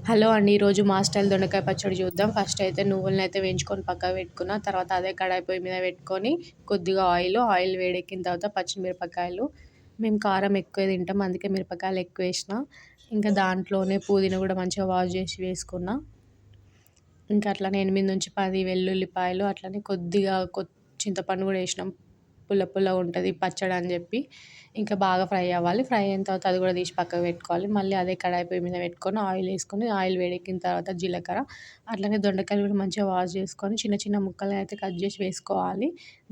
Hello అండి. ఈరోజు మా స్టైల్ దొండకాయ పచ్చడి చూద్దాం. ఫస్ట్ అయితే నువ్వులనైతే వేయించుకొని పక్కకు పెట్టుకున్న. తర్వాత అదే కడాయి పొయ్యి మీద పెట్టుకొని కొద్దిగా ఆయిల్ వేడెక్కిన తర్వాత పచ్చిమిరపకాయలు, మేము కారం ఎక్కువ తింటాం అందుకే మిరపకాయలు ఎక్కువేసిన. ఇంకా దాంట్లోనే పుదీనా కూడా మంచిగా వాష్ చేసి వేసుకున్న. ఇంకా అట్లనే 8-10 వెల్లుల్లిపాయలు, అట్లనే కొద్దిగా చింతపండు కూడా వేసినాం. పుల్లగా ఉంటుంది పచ్చడి అని చెప్పి. ఇంకా బాగా ఫ్రై అవ్వాలి. ఫ్రై అయిన తర్వాత అది కూడా తీసి పక్కకు పెట్టుకోవాలి. మళ్ళీ అదే కడాయి పొయ్యి మీద పెట్టుకొని ఆయిల్ వేసుకొని, ఆయిల్ వేడెక్కిన తర్వాత జీలకర్ర, అట్లనే దొండకాయలు కూడా మంచిగా వాష్ చేసుకొని చిన్న చిన్న ముక్కలుగా అయితే కట్ చేసి వేసుకోవాలి.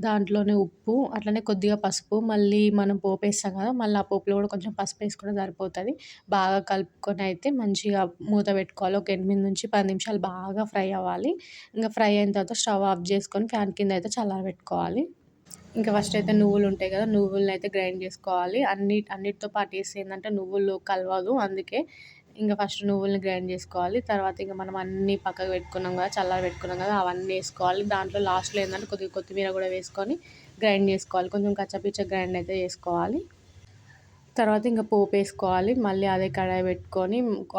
దాంట్లోనే ఉప్పు, అట్లనే కొద్దిగా పసుపు, మళ్ళీ మనం పోపు వేస్తాం కదా, మళ్ళీ ఆ పోపులో కూడా కొంచెం పసుపు వేసుకుంటే సరిపోతుంది. బాగా కలుపుకొని అయితే మంచిగా మూత పెట్టుకోవాలి. ఒక 8-10 నిమిషాలు బాగా ఫ్రై అవ్వాలి. ఇంకా ఫ్రై అయిన తర్వాత స్టవ్ ఆఫ్ చేసుకొని ఫ్యాన్ కింద అయితే చల్లారబెట్టుకోవాలి. ఇంకా ఫస్ట్ అయితే నువ్వులు ఉంటాయి కదా, నువ్వులని అయితే గ్రైండ్ చేసుకోవాలి. అన్నిటితో పాటు వేస్తే ఏంటంటే నువ్వులు కలవదు, అందుకే ఇంకా ఫస్ట్ నువ్వుల్ని గ్రైండ్ చేసుకోవాలి. తర్వాత ఇంకా మనం అన్నీ పక్కకు పెట్టుకున్నాం కదా, పెట్టుకున్నాం కదా, అవన్నీ వేసుకోవాలి. దాంట్లో లాస్ట్లో ఏంటంటే కొద్దిగా కొత్తిమీర కూడా వేసుకొని గ్రైండ్ చేసుకోవాలి. కొంచెం కచ్చపిచ్చ గ్రైండ్ అయితే చేసుకోవాలి. తర్వాత ఇంకా పోపు వేసుకోవాలి. మళ్ళీ అదే కడాయి పెట్టుకొని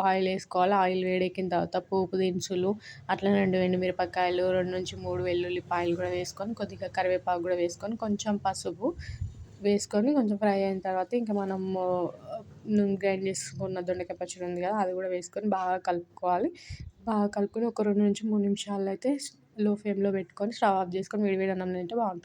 ఆయిల్ వేసుకోవాలి. ఆయిల్ వేడెక్కిన తర్వాత పోపు దినుసులు, అట్లనే 2 ఎండుమిరపకాయలు, 2-3 వెల్లుల్లిపాయలు కూడా వేసుకొని, కొద్దిగా కరివేపాకు కూడా వేసుకొని, కొంచెం పసుపు వేసుకొని కొంచెం ఫ్రై అయిన తర్వాత ఇంకా మనము గ్రైండ్ చేసుకున్న దొండకాయ పచ్చడి ఉంది కదా, అది కూడా వేసుకొని బాగా కలుపుకోవాలి. బాగా కలుపుకొని ఒక 2-3 నిమిషాలు అయితే లో ఫ్లేమ్లో పెట్టుకొని స్టవ్ ఆఫ్ చేసుకొని వేడి వేడి అన్నం తింటే బాగుంటుంది.